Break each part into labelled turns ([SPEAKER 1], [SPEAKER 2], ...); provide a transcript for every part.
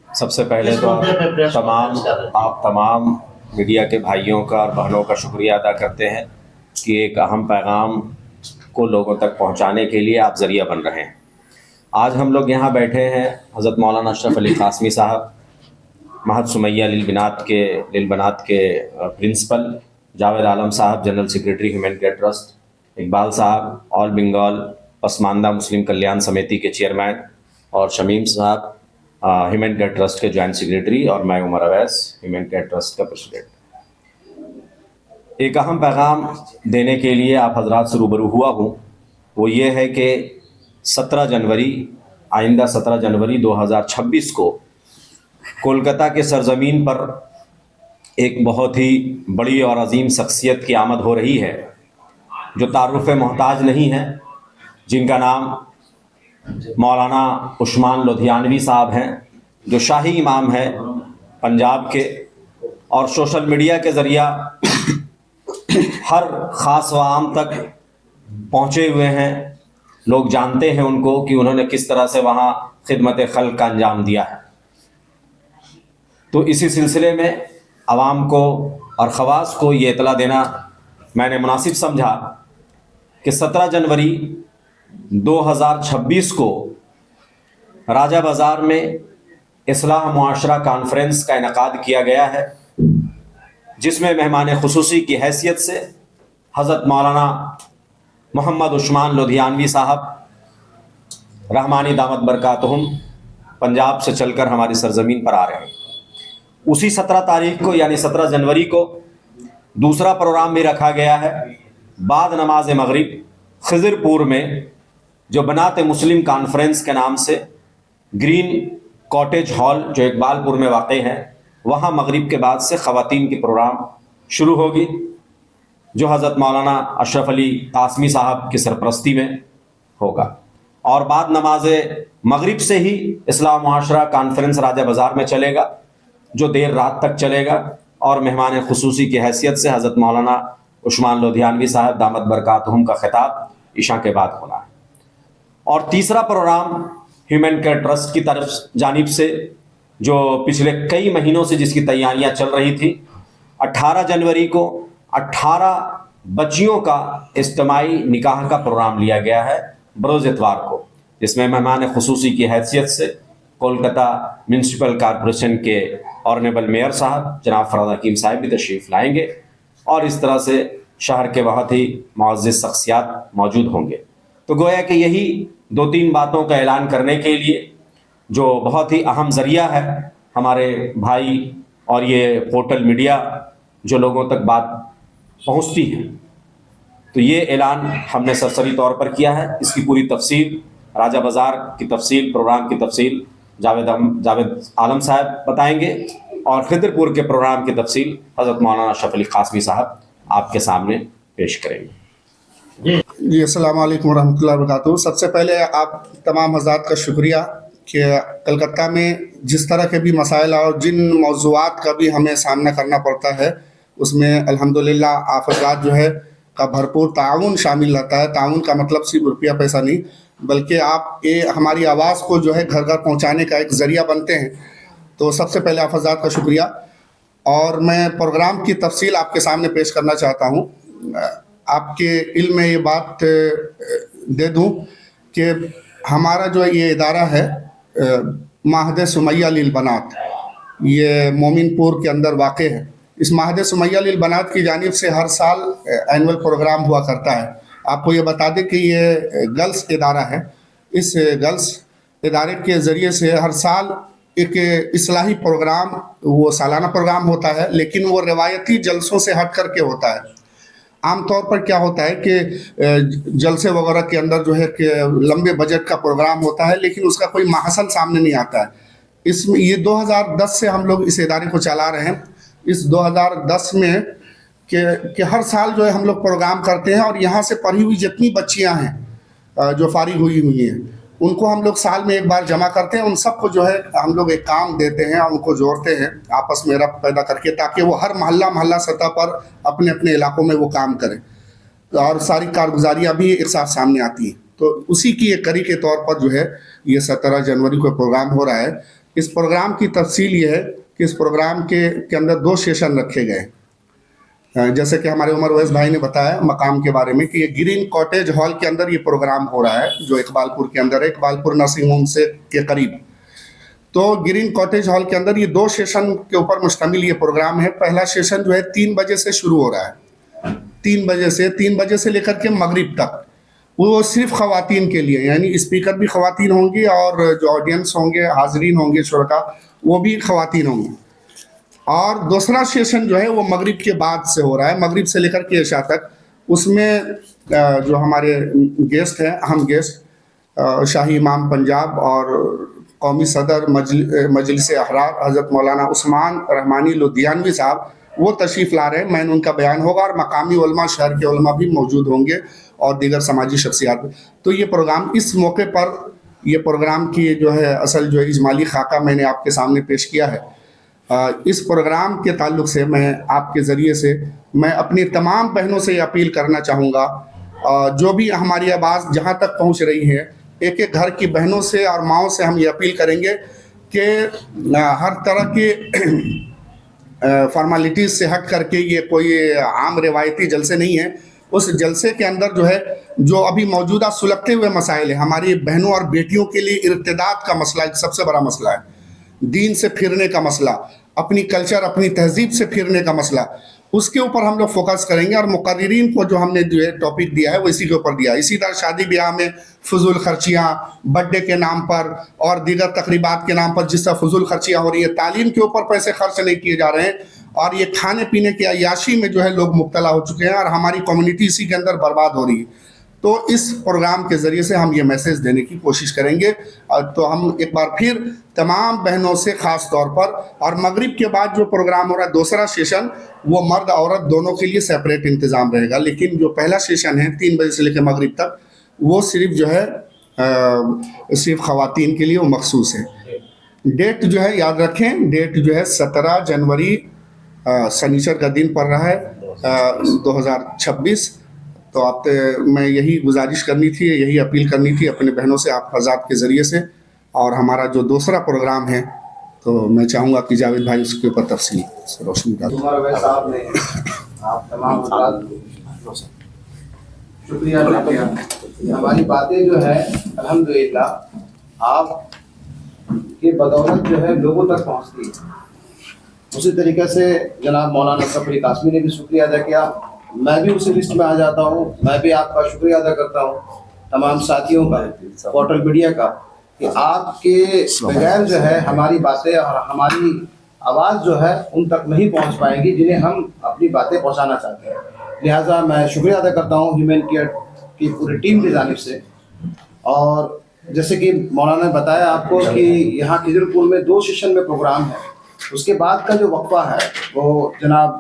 [SPEAKER 1] سب سے پہلے تو آپ تمام میڈیا کے بھائیوں کا اور بہنوں کا شکریہ ادا کرتے ہیں کہ ایک اہم پیغام کو لوگوں تک پہنچانے کے لیے آپ ذریعہ بن رہے ہیں۔ آج ہم لوگ یہاں بیٹھے ہیں حضرت مولانا اشرف علی قاسمی صاحب، معہد سمیہ للبنات کے پرنسپل، جاوید عالم صاحب general secretary human care trust, Iqbal صاحب آل بنگال پسماندہ مسلم کلیان سمیتی کے چیئرمین، اور شمیم صاحب ہیومن کیئر ٹرسٹ کے جوائنٹ سیکریٹری، اور میں عمر اویس ہیومن کیئر ٹرسٹ کا پریزیڈنٹ۔ ایک اہم پیغام دینے کے لیے آپ حضرات سے روبرو ہوا ہوں، وہ یہ ہے کہ 17 جنوری آئندہ 17 جنوری 2026 کو کولکتہ کے سرزمین پر ایک بہت ہی بڑی اور عظیم شخصیت کی آمد ہو رہی ہے جو تعارف محتاج نہیں ہے، جن کا نام مولانا عثمان لدھیانوی صاحب ہیں، جو شاہی امام ہیں پنجاب کے، اور سوشل میڈیا کے ذریعہ ہر خاص و عام تک پہنچے ہوئے ہیں۔ لوگ جانتے ہیں ان کو کہ انہوں نے کس طرح سے وہاں خدمت خلق کا انجام دیا ہے۔ تو اسی سلسلے میں عوام کو اور خواص کو یہ اطلاع دینا میں نے مناسب سمجھا کہ 17 جنوری 2026 کو راجہ بازار میں اصلاح معاشرہ کانفرنس کا انعقاد کیا گیا ہے، جس میں مہمان خصوصی کی حیثیت سے حضرت مولانا محمد عثمان لدھیانوی صاحب رحمانی دامت برکاتہم پنجاب سے چل کر ہماری سرزمین پر آ رہے ہیں۔ اسی 17 تاریخ کو یعنی 17 جنوری کو دوسرا پروگرام بھی رکھا گیا ہے۔ بعد نماز مغرب خضر پور میں جو بنات مسلم کانفرنس کے نام سے گرین کاٹیج ہال جو اقبال پور میں واقع ہے، وہاں مغرب کے بعد سے خواتین کی پروگرام شروع ہوگی، جو حضرت مولانا اشرف علی قاسمی صاحب کی سرپرستی میں ہوگا، اور بعد نماز مغرب سے ہی اصلاح معاشرہ کانفرنس راجہ بازار میں چلے گا، جو دیر رات تک چلے گا، اور مہمان خصوصی کی حیثیت سے حضرت مولانا عثمان لدھیانوی صاحب دامت برکاتہم کا خطاب عشاء کے بعد ہونا ہے۔ اور تیسرا پروگرام ہیومن کیئر ٹرسٹ کی طرف جانب سے جو پچھلے کئی مہینوں سے جس کی تیاریاں چل رہی تھی، 18 جنوری کو 18 بچیوں کا اجتماعی نکاح کا پروگرام لیا گیا ہے بروز اتوار کو، جس میں مہمان خصوصی کی حیثیت سے کولکتہ میونسپل کارپوریشن کے آنریبل میئر صاحب جناب فراز حکیم صاحب بھی تشریف لائیں گے، اور اس طرح سے شہر کے بہت ہی معزز شخصیات موجود ہوں گے۔ تو گویا کہ یہی 2-3 باتوں کا اعلان کرنے کے لیے جو بہت ہی اہم ذریعہ ہے ہمارے بھائی، اور یہ پورٹل میڈیا جو لوگوں تک بات پہنچتی ہے، تو یہ اعلان ہم نے سرسری طور پر کیا ہے۔ اس کی پوری تفصیل، راجہ بازار کی تفصیل، پروگرام کی تفصیل جاوید عالم صاحب بتائیں گے، اور خضر پور کے پروگرام کی تفصیل حضرت مولانا اشرف علی قاسمی صاحب آپ کے سامنے پیش کریں گے۔
[SPEAKER 2] جی السلام علیکم ورحمۃ اللہ وبرکاتہ۔ سب سے پہلے آپ تمام حضرات کا شکریہ کہ کلکتہ میں جس طرح کے بھی مسائل اور جن موضوعات کا بھی ہمیں سامنا کرنا پڑتا ہے، اس میں الحمدللہ آپ حضرات جو ہے کا بھرپور تعاون شامل رہتا ہے۔ تعاون کا مطلب صرف روپیہ پیسہ نہیں، بلکہ آپ ہماری آواز کو جو ہے گھر گھر پہنچانے کا ایک ذریعہ بنتے ہیں۔ تو سب سے پہلے آپ حضرات کا شکریہ، اور میں پروگرام کی تفصیل آپ کے سامنے پیش کرنا چاہتا ہوں۔ آپ کے علم میں یہ بات دے دوں کہ ہمارا جو یہ ادارہ ہے معہد سمیہ للبنات، یہ مومن پور کے اندر واقع ہے۔ اس معہد سمیہ للبنات کی جانب سے ہر سال اینول پروگرام ہوا کرتا ہے۔ آپ کو یہ بتا دیں کہ یہ گرلس ادارہ ہے۔ اس گرلس ادارے کے ذریعے سے ہر سال ایک اصلاحی پروگرام، وہ سالانہ پروگرام ہوتا ہے، لیکن وہ روایتی جلسوں سے ہٹ کر کے ہوتا ہے۔ عام طور پر کیا ہوتا ہے کہ جلسے وغیرہ کے اندر جو ہے کہ لمبے بجٹ کا پروگرام ہوتا ہے، لیکن اس کا کوئی محصل سامنے نہیں آتا ہے۔ اس میں یہ 2010 سے ہم لوگ اس ادارے کو چلا رہے ہیں۔ اس 2010 میں کہ ہر سال جو ہے ہم لوگ پروگرام کرتے ہیں، اور یہاں سے پڑھی ہوئی جتنی بچیاں ہیں جو فارغ ہوئی ہیں، ان کو ہم لوگ سال میں ایک بار جمع کرتے ہیں۔ ان سب کو جو ہے ہم لوگ ایک کام دیتے ہیں، ان کو جوڑتے ہیں آپس میں ربط پیدا کر کے، تاکہ وہ ہر محلہ سطح پر اپنے اپنے علاقوں میں وہ کام کریں، اور ساری کارگزاریاں بھی ایک ساتھ سامنے آتی ہیں۔ تو اسی کی ایک کڑی کے طور پر جو ہے یہ 17 جنوری کو پروگرام ہو رہا ہے. اس پروگرام کی تفصیل یہ ہے کہ اس پروگرام کے اندر 2 سیشن رکھے گئے. جیسے کہ ہمارے عمر اویس بھائی نے بتایا مقام کے بارے میں کہ یہ گرین کاٹیج ہال کے اندر یہ پروگرام ہو رہا ہے جو اقبال پور کے اندر ہے, اقبال پور نرسنگ ہوم سے کے قریب. تو گرین کاٹیج ہال کے اندر یہ 2 سیشن کے اوپر مشتمل یہ پروگرام ہے. پہلا سیشن جو ہے 3 بجے سے شروع ہو رہا ہے, 3 بجے سے لے کر کے مغرب تک. وہ صرف خواتین کے لیے, یعنی اسپیکر بھی خواتین ہوں گی اور جو آڈینس ہوں گے, حاضرین ہوں گے, شرکا, وہ بھی خواتین ہوں گی. اور دوسرا سیشن جو ہے وہ مغرب کے بعد سے ہو رہا ہے, مغرب سے لے کر کے عشاء تک. اس میں جو ہمارے گیسٹ ہیں, اہم گیسٹ, شاہی امام پنجاب اور قومی صدر مجلس احرار حضرت مولانا عثمان رحمانی لدھیانوی صاحب وہ تشریف لا رہے ہیں. میں ان کا بیان ہوگا اور مقامی علماء, شہر کے علماء بھی موجود ہوں گے اور دیگر سماجی شخصیات. تو یہ پروگرام اس موقع پر, یہ پروگرام کی جو ہے اصل جو اجمالی خاکہ میں نے آپ کے سامنے پیش کیا ہے. اس پروگرام کے تعلق سے میں آپ کے ذریعے سے میں اپنی تمام بہنوں سے یہ اپیل کرنا چاہوں گا, جو بھی ہماری آواز جہاں تک پہنچ رہی ہے, ایک ایک گھر کی بہنوں سے اور ماؤں سے ہم یہ اپیل کریں گے کہ ہر طرح کے فارمیلٹیز سے ہٹ کر کے, یہ کوئی عام روایتی جلسے نہیں ہیں. اس جلسے کے اندر جو ہے جو ابھی موجودہ سلگتے ہوئے مسائل ہیں, ہماری بہنوں اور بیٹیوں کے لیے ارتداد کا مسئلہ ایک سب سے بڑا مسئلہ ہے, دین سے پھرنے کا مسئلہ, اپنی کلچر, اپنی تہذیب سے پھرنے کا مسئلہ, اس کے اوپر ہم لوگ فوکس کریں گے. اور مقررین کو جو ہم نے جو ہے ٹاپک دیا ہے وہ اسی کے اوپر دیا ہے. اسی طرح شادی بیاہ میں فضول خرچیاں, برتھ ڈے کے نام پر اور دیگر تقریبات کے نام پر جس طرح فضول خرچیاں ہو رہی ہے, تعلیم کے اوپر پیسے خرچ نہیں کیے جا رہے ہیں, اور یہ کھانے پینے کی عیاشی میں جو ہے لوگ مبتلا ہو چکے ہیں اور ہماری کمیونٹی اسی کے اندر برباد ہو رہی ہے. تو اس پروگرام کے ذریعے سے ہم یہ میسیج دینے کی کوشش کریں گے. تو ہم ایک بار پھر تمام بہنوں سے خاص طور پر, اور مغرب کے بعد جو پروگرام ہو رہا ہے دوسرا سیشن, وہ مرد عورت دونوں کے لیے سیپریٹ انتظام رہے گا. لیکن جو پہلا سیشن ہے 3 بجے سے لے کے مغرب تک, وہ صرف جو ہے صرف خواتین کے لیے وہ مخصوص ہے. ڈیٹ جو ہے یاد رکھیں, ڈیٹ جو ہے 17 جنوری سنیچر کا دن پڑ رہا ہے 2026. تو آپ میں یہی گزارش کرنی تھی, یہی اپیل کرنی تھی اپنے بہنوں سے, آپ حضرات کے ذریعے سے. اور ہمارا جو دوسرا پروگرام ہے تو میں چاہوں گا کہ جاوید بھائی اس کے اوپر تفصیل سے روشنی ڈالیں.
[SPEAKER 3] عمر اویس صاحب نے آپ تمام شکریہ ادا کیا. ہماری باتیں جو ہے الحمدللہ آپ کے بدولت جو ہے لوگوں تک پہنچتی ہے. اسی طریقے سے جناب مولانا صفری قاسمی نے بھی شکریہ ادا کیا. میں بھی اسی لسٹ میں آ جاتا ہوں, میں بھی آپ کا شکریہ ادا کرتا ہوں, تمام ساتھیوں کا, پورٹل میڈیا کا, کہ آپ کے بغیر جو ہے ہماری باتیں اور ہماری آواز جو ہے ان تک نہیں پہنچ پائے گی جنہیں ہم اپنی باتیں پہنچانا چاہتے ہیں. لہٰذا میں شکریہ ادا کرتا ہوں ہیومن کیئر کی پوری ٹیم کی جانب سے. اور جیسے کہ مولانا نے بتایا آپ کو کہ یہاں کھجر پور میں 2 سیشن میں پروگرام ہے. اس کے بعد کا جو وقفہ ہے وہ جناب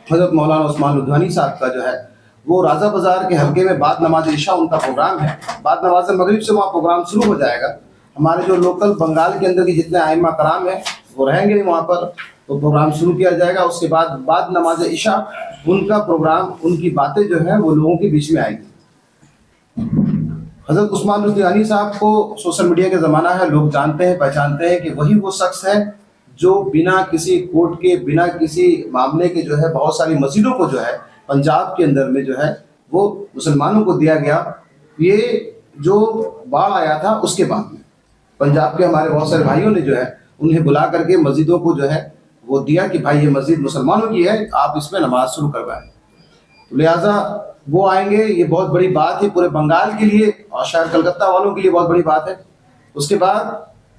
[SPEAKER 3] حضرت مولانا عثمان لدھیانوی صاحب کا جو ہے وہ راجہ بازار کے حلقے میں بعد نماز عشاء ان کا پروگرام ہے. بعد نماز مغرب سے وہاں پروگرام شروع ہو جائے گا. ہمارے جو لوکل بنگال کے اندر کے جتنے ائمہ کرام ہیں وہ رہیں گے وہاں پر, تو پروگرام شروع کیا جائے گا. اس کے بعد بعد نماز عشاء ان کا پروگرام, ان کی باتیں جو ہیں وہ لوگوں کے بیچ میں آئیں گی. حضرت عثمان لدھیانوی صاحب کو سوشل میڈیا کا زمانہ ہے, لوگ جانتے ہیں, پہچانتے ہیں کہ وہی وہ شخص ہے جو بنا کسی کورٹ کے, بنا کسی معاملے کے جو ہے بہت ساری مسجدوں کو جو ہے پنجاب کے اندر میں جو ہے وہ مسلمانوں کو دیا گیا. یہ جو باڑھ آیا تھا اس کے بعد میں پنجاب کے ہمارے بہت سارے بھائیوں نے جو ہے انہیں بلا کر کے مسجدوں کو جو ہے وہ دیا کہ بھائی یہ مسجد مسلمانوں کی ہے, آپ اس میں نماز شروع کروائیں. تو لہٰذا وہ آئیں گے, یہ بہت بڑی بات ہے پورے بنگال کے لیے اور شاید کلکتہ والوں کے لیے بہت بڑی بات ہے. اس کے بعد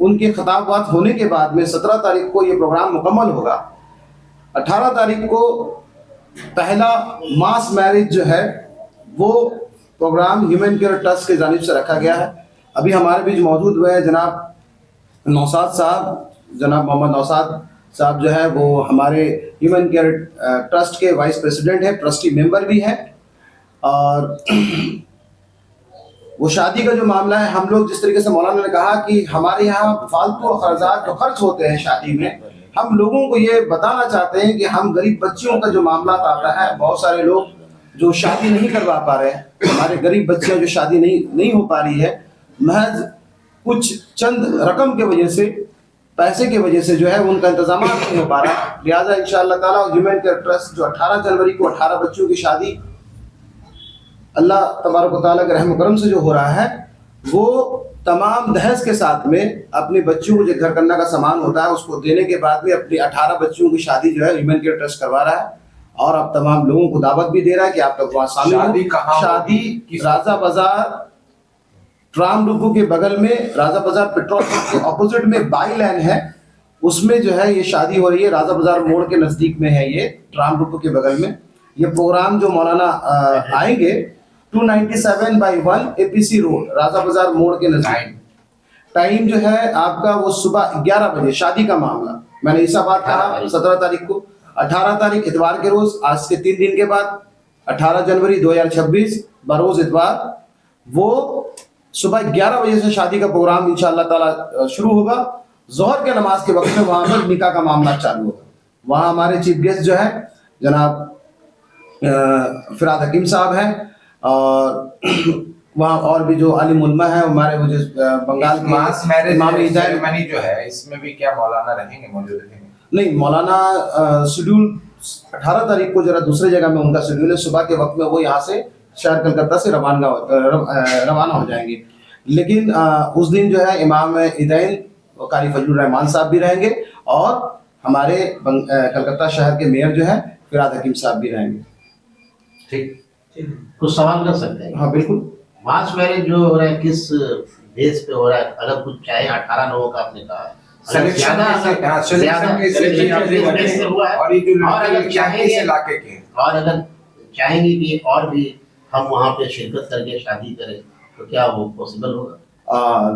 [SPEAKER 3] ان کے خطابات ہونے کے بعد میں 17 تاریخ کو یہ پروگرام مکمل ہوگا. 18 تاریخ کو پہلا ماس میرج جو ہے وہ پروگرام ہیومن کیئر ٹرسٹ کی جانب سے رکھا گیا ہے. ابھی ہمارے بیچ موجود ہوئے ہیں جناب نوشاد صاحب, جناب محمد نوشاد صاحب جو ہے وہ ہمارے ہیومن کیئر ٹرسٹ کے وائس پریسیڈنٹ ہیں, ٹرسٹی ممبر بھی ہیں. اور وہ شادی کا جو معاملہ ہے, ہم لوگ جس طریقے سے مولانا نے کہا کہ ہمارے یہاں فالتو اخراجات جو خرچ ہوتے ہیں شادی میں, ہم لوگوں کو یہ بتانا چاہتے ہیں کہ ہم غریب بچیوں کا جو معاملات آتا ہے, بہت سارے لوگ جو شادی نہیں کروا پا رہے ہیں, ہمارے غریب بچیاں جو شادی نہیں ہو پا رہی ہے, محض کچھ چند رقم کی وجہ سے, پیسے کی وجہ سے جو ہے ان کا انتظامات نہیں ہو پا رہا. لہٰذا انشاءاللہ تعالیٰ ہیومن کیئر ٹرسٹ جو 18 جنوری کو 18 بچیوں کی شادی اللہ تبارک و تعالیٰ کے رحم و کرم سے جو ہو رہا ہے, وہ تمام دہیز کے ساتھ میں اپنے بچوں کو جو گھر کرنا کا سامان ہوتا ہے اس کو دینے کے بعد میں اپنی 18 بچیوں کی شادی جو ہے ہیومن کیئر ٹرسٹ کروا رہا ہے, اور اب تمام لوگوں کو دعوت بھی دے رہا ہے کہ آپ تک وہاں شامل ہوں. شادی راجہ بازار ٹرام ڈپو کے بغل میں, راجہ بازار پیٹرول پمپ کے اپوزٹ میں بائی لین ہے, اس میں جو ہے یہ شادی ہو رہی ہے. راجہ بازار موڑ کے نزدیک میں ہے یہ, ٹرام ڈپو کے بغل میں. یہ پروگرام جو مولانا آئیں گے 297/1 APC روڈ, راجہ بازار موڑ کے نزدیک. ٹائم جو ہے آپ کا وہ صبح 11 بجے. شادی کا معاملہ میں نے ایسا بات کہا 17 تاریخ کو, 18 تاریخ اتوار کے روز, آج سے 3 دن کے بعد 18 جنوری 2026 بروز اتوار, وہ صبح 11 بجے سے شادی کا پروگرام انشاءاللہ تعالی شروع ہوگا. ظہر کے نماز کے وقت میں وہاں پر نکاح کا معاملہ چالو ہوگا. وہاں ہمارے چیف گیسٹ جو ہے جناب فراد حکیم صاحب ہیں, اور وہاں اور بھی جو عالم علماء ہیں ہمارے, وہ جو بنگال کے امام ہدایت
[SPEAKER 4] جو ہے اس میں بھی کیا مولانا رہیں گے, موجود رہیں گے؟
[SPEAKER 3] نہیں, مولانا شیڈول 18 تاریخ کو ذرا دوسرے جگہ میں ان کا شیڈول ہے. صبح کے وقت میں وہ یہاں سے شہر کلکتہ سے روانہ ہو جائیں گے. لیکن اس دن جو ہے امام ہدایت قاری فضل الرحمان صاحب بھی رہیں گے, اور ہمارے کلکتہ شہر کے میئر جو ہے فراد حکیم صاحب بھی رہیں گے.
[SPEAKER 4] ٹھیک,
[SPEAKER 5] کچھ سوال کر سکتے ہیں؟
[SPEAKER 3] ہاں بالکل.
[SPEAKER 5] ماس میرج جو ہو رہا ہے کس بیس پہ ہو رہا ہے؟ اگر کچھ چاہے 18 لوگوں کا آپ نے کہا, اور اگر چاہیں گے کہ اور بھی ہم وہاں پہ شرکت کر کے شادی کریں تو کیا وہ پاسبل ہوگا؟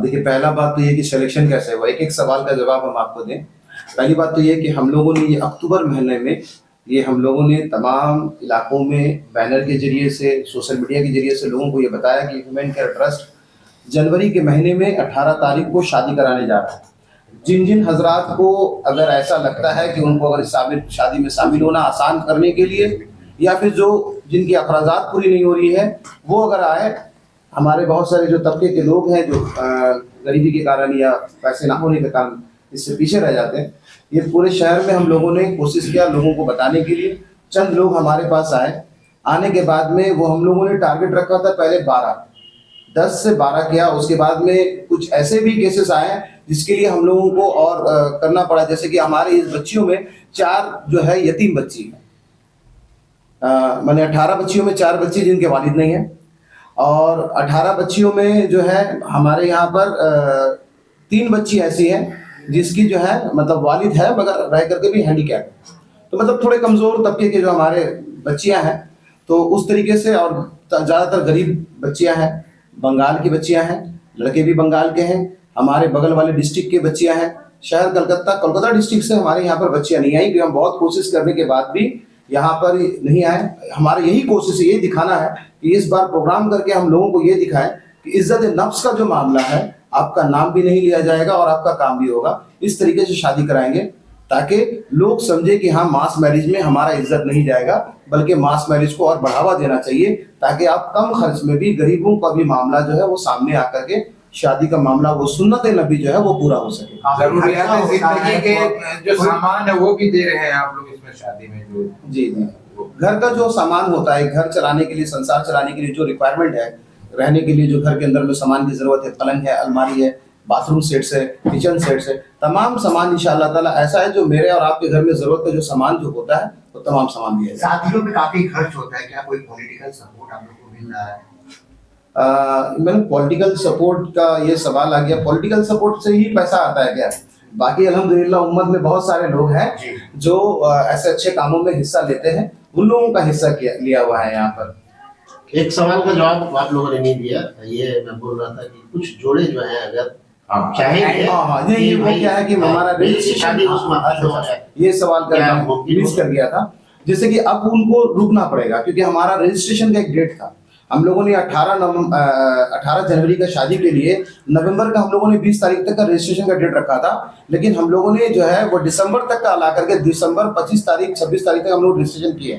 [SPEAKER 3] دیکھیے, پہلا بات تو یہ کہ سلیکشن کیسے ہوا, ایک سوال کا جواب ہم آپ کو دیں. پہلی بات تو یہ کہ ہم لوگوں نے یہ اکتوبر مہینے میں یہ ہم لوگوں نے تمام علاقوں میں بینر کے ذریعے سے, سوشل میڈیا کے ذریعے سے لوگوں کو یہ بتایا کہ ہیومن کیئر ٹرسٹ جنوری کے مہینے میں 18 تاریخ کو شادی کرانے جا رہا ہے. جن حضرات کو اگر ایسا لگتا ہے کہ ان کو اگر شادی میں شامل ہونا آسان کرنے کے لیے, یا پھر جن کی اخراجات پوری نہیں ہو رہی ہے, وہ اگر آئے. ہمارے بہت سارے جو طبقے کے لوگ ہیں جو غریبی کے کارن یا پیسے نہ ہونے کے کارن اس سے پیچھے رہ جاتے ہیں, یہ پورے شہر میں ہم لوگوں نے کوشش کیا لوگوں کو بتانے کے لیے. چند لوگ ہمارے پاس آئے, آنے کے بعد میں وہ ہم لوگوں نے ٹارگٹ رکھا تھا پہلے 10 سے 12 کیا. اس کے بعد میں کچھ ایسے بھی کیسز آئے جس کے لیے ہم لوگوں کو اور کرنا پڑا, جیسے کہ ہماری اس بچیوں میں 4 جو ہے یتیم بچی ہیں. میں نے 18 بچیوں میں 4 بچی جن کے والد نہیں ہیں, اور 18 بچیوں میں جو ہے ہمارے یہاں پر 3 بچی ایسی ہیں جس کی جو ہے مطلب والد ہے مگر رہ کر کے بھی ہینڈی کیپ, تو مطلب تھوڑے کمزور طبقے کے جو ہمارے بچیاں ہیں. تو اس طریقے سے, اور زیادہ تر غریب بچیاں ہیں, بنگال کی بچیاں ہیں, لڑکے بھی بنگال کے ہیں, ہمارے بغل والے ڈسٹرکٹ کے بچیاں ہیں. شہر کلکتہ ڈسٹرکٹ سے ہمارے یہاں پر بچیاں نہیں آئیں, کہ ہم بہت کوشش کرنے کے بعد بھی یہاں پر نہیں آئے. ہماری یہی کوشش ہے, یہ دکھانا ہے کہ اس بار پروگرام کر کے ہم لوگوں کو یہ دکھائیں کہ عزت نفس کا جو معاملہ ہے, آپ کا نام بھی نہیں لیا جائے گا اور آپ کا کام بھی ہوگا. اس طریقے سے شادی کرائیں گے تاکہ لوگ سمجھے کہ ہاں ماس میرج میں ہمارا عزت نہیں جائے گا, بلکہ ماس میرج کو اور بڑھاوا دینا چاہیے, تاکہ آپ کم خرچ میں بھی غریبوں کا بھی معاملہ جو ہے وہ سامنے آ کر کے شادی کا معاملہ, وہ سنت نبی جو ہے وہ پورا ہو سکے.
[SPEAKER 4] ضروریات زندگی کے جو سامان ہے وہ بھی دے رہے ہیں آپ لوگ اس میں شادی میں؟ جو
[SPEAKER 3] جی, گھر کا جو سامان ہوتا ہے, گھر چلانے کے لیے, سنسار چلانے کے لیے جو ریکوائرمنٹ ہے, رہنے کے لیے جو گھر کے اندر میں سامان کی ضرورت ہے, پلنگ ہے, الماری ہے, باتھ روم سیٹس ہے, کچن سیٹس ہے, تمام سامان انشاءاللہ تعالیٰ ایسا ہے جو میرے اور آپ کے گھر میں ضرورت کا جو سامان جو ہوتا ہے وہ تمام سامان دیا ہے.
[SPEAKER 6] شادیوں میں کافی خرچ ہوتا ہے, کیا کوئی پولیٹیکل سپورٹ آپ لوگ کو مل رہا ہے؟
[SPEAKER 3] میں نے پولیٹیکل سپورٹ کا یہ سوال آ گیا, پولیٹیکل سپورٹ سے ہی پیسہ آتا ہے کیا؟ باقی الحمدللہ امت میں بہت سارے لوگ ہیں جو ایسے اچھے کاموں میں حصہ لیتے ہیں, ان لوگوں کا حصہ لیا ہوا ہے یہاں پر.
[SPEAKER 5] ایک سوال کا جواب آپ لوگوں نے نہیں دیا, یہ میں بول رہا تھا کہ کچھ جوڑے جو ہیں اگر چاہیں گے,
[SPEAKER 3] یہ وہ کیا ہے کہ ہمارا رجسٹریشن, یہ سوال مس کر گیا تھا, جیسے کہ اب ان کو رکنا پڑے گا کیونکہ ہمارا رجسٹریشن کا ایک ڈیٹ تھا. ہم لوگوں نے 18 جنوری کا شادی کے لیے نومبر کا ہم لوگوں نے 20 تاریخ تک کا رجسٹریشن کا ڈیٹ رکھا تھا, لیکن ہم لوگوں نے جو ہے وہ دسمبر تک کا لا کر کے دسمبر 25 تاریخ 26 تاریخ تک ہم لوگ رجسٹریشن کیے.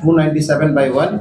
[SPEAKER 3] 297/1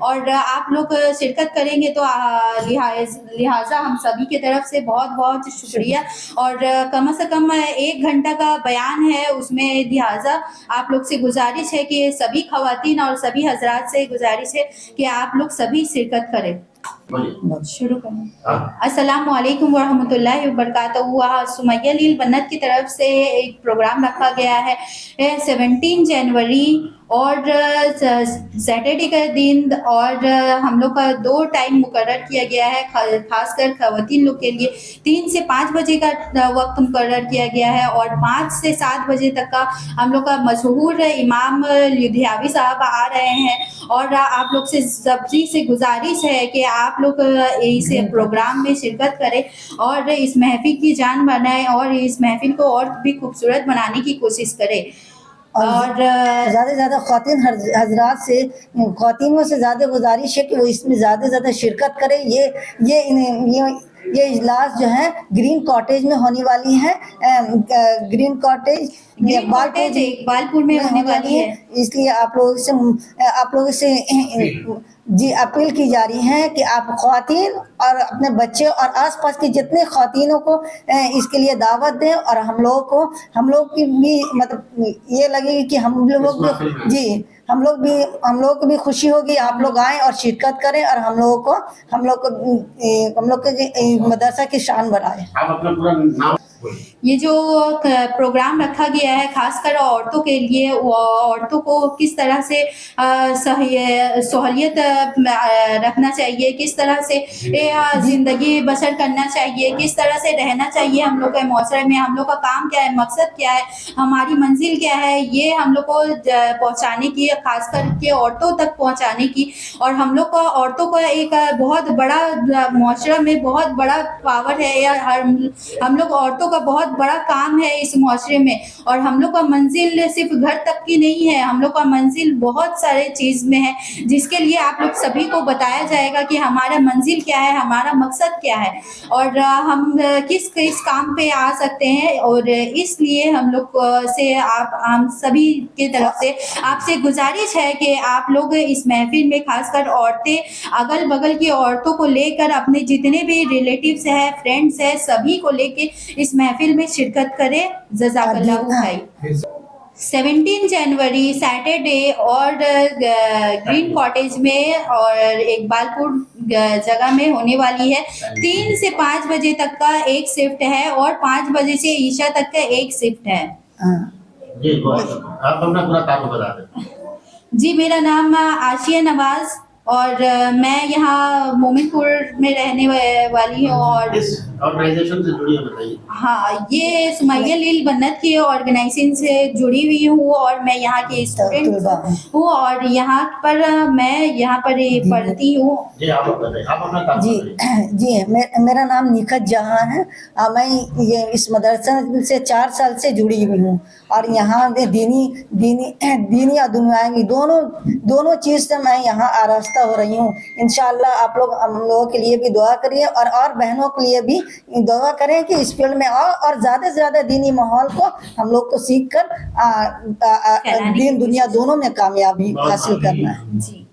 [SPEAKER 7] اور آپ لوگ شرکت کریں گے تو لہٰذا ہم سبھی کی طرف سے بہت بہت شکریہ. اور کم از کم 1 گھنٹہ کا بیان ہے اس میں، لہٰذا آپ لوگ سے گزارش ہے کہ سبھی خواتین اور سبھی حضرات سے گزارش ہے کہ آپ لوگ سبھی شرکت کریں. شروع کریں. السلام علیکم ورحمۃ اللہ وبرکاتہ. سمیہ لیل بنت کی طرف سے ایک پروگرام رکھا گیا ہے 17 جنوری اور سیٹرڈے کا دن، اور ہم لوگ کا 2 ٹائم مقرر کیا گیا ہے خاص کر خواتین لوگ کے لیے. 3 سے 5 بجے کا وقت مقرر کیا گیا ہے، اور 5 سے 7 بجے تک کا ہم لوگ کا مشہور امام لدھیاوی صاحب آ رہے ہیں. اور آپ لوگ سے سبھی سے گزارش ہے کہ آپ لوگ اس پروگرام میں شرکت کریں اور اس محفل کی جان بنائیں اور اس محفل کو اور بھی خوبصورت بنانے کی کوشش کریں. اور
[SPEAKER 8] زیادہ سے زیادہ خواتین حضرات سے، خواتینوں سے زیادہ گزارش ہے کہ وہ اس میں زیادہ سے زیادہ شرکت کریں. یہ اجلاس جو ہے گرین کاٹیج میں ہونے والی ہے. گرین کاٹیج
[SPEAKER 7] اقبال پور میں ہونے والی ہے.
[SPEAKER 8] اس لیے آپ لوگوں سے جی اپیل کی جا رہی ہے کہ آپ خواتین اور اپنے بچے اور آس پاس کی جتنے خواتینوں کو اس کے لیے دعوت دیں، اور ہم لوگ کی بھی مطلب یہ لگے گی کہ ہم لوگ جی ہم لوگ کو بھی خوشی ہوگی. آپ لوگ آئیں اور شرکت کریں اور ہم لوگ کے مدرسہ کی شان بڑھائیں.
[SPEAKER 5] آپ اپنا پورا نام.
[SPEAKER 7] یہ جو پروگرام رکھا گیا ہے خاص کر عورتوں کے لیے، عورتوں کو کس طرح سے سہولیت رکھنا چاہیے، کس طرح سے زندگی بسر کرنا چاہیے، کس طرح سے رہنا چاہیے ہم لوگ کے معاشرے میں، ہم لوگ کا کام کیا ہے، مقصد کیا ہے، ہماری منزل کیا ہے، یہ ہم لوگ کو پہنچانے کی، خاص کر کے عورتوں تک پہنچانے کی. اور ہم لوگ کا عورتوں کا ایک بہت بڑا معاشرہ میں بہت بڑا پاور ہے، یا ہم لوگ عورتوں کا بہت بڑا کام ہے اس معاشرے میں. اور ہم لوگ کا منزل صرف گھر تک کی نہیں ہے، ہم لوگ کا منزل بہت سارے چیز میں ہے، جس کے لیے آپ لوگ سبھی کو بتایا جائے گا کہ ہمارا منزل کیا ہے، ہمارا مقصد کیا ہے، اور ہم کس کام پہ آ سکتے ہیں. اور اس لیے ہم لوگ سے ہم سبھی کی طرف سے آپ سے گزارش ہے کہ آپ لوگ اس محفل میں خاص کر عورتیں، اگل بغل کی عورتوں کو لے کر، اپنے جتنے بھی ریلیٹیوز ہیں، فرینڈس ہیں، سبھی کو لے کے اس محفل میں شرکت کرے. جزاک اللہ بھائی. 17 جنوری سیٹرڈے اور گرین کاٹیج میں اور اقبال پور جگہ میں ہونے والی ہے. 3 سے 5 بجے تک کا ایک شفٹ ہے اور 5 بجے سے عشاء تک کا ایک شفٹ ہے.
[SPEAKER 5] جی آپ اپنا پورا کام بتا دیں.
[SPEAKER 7] جی میرا نام آشیہ نواز اور میں یہاں مومن پور میں رہنے والی ہوں. اور
[SPEAKER 5] اس آرگنائزیشن سے جڑی ہے بتائیے.
[SPEAKER 7] ہاں، یہ سمیہ لیل بنت کی آرگنائزیشن سے جڑی ہوئی ہوں اور میں یہاں کی اسٹوڈنٹ ہوں اور یہاں پر پڑھتی ہوں.
[SPEAKER 5] جی آپ بتائیے، آپ اپنا کام بتائیے.
[SPEAKER 8] جی میرا نام نکھت جہاں ہے. میں یہ اس مدرسہ سے 4 سال سے جڑی ہوئی ہوں اور یہاں دینی اور دنیاوی دونوں چیز سے میں یہاں آراستہ ہو رہی ہوں. انشاءاللہ آپ لوگ ہم لوگوں کے لیے بھی دعا کریے اور بہنوں کے لیے بھی دعا کریں کہ اس فیلڈ میں اور زیادہ سے زیادہ دینی ماحول کو ہم لوگ کو سیکھ کر دین دنیا دونوں میں کامیابی حاصل کرنا ہے.
[SPEAKER 7] جی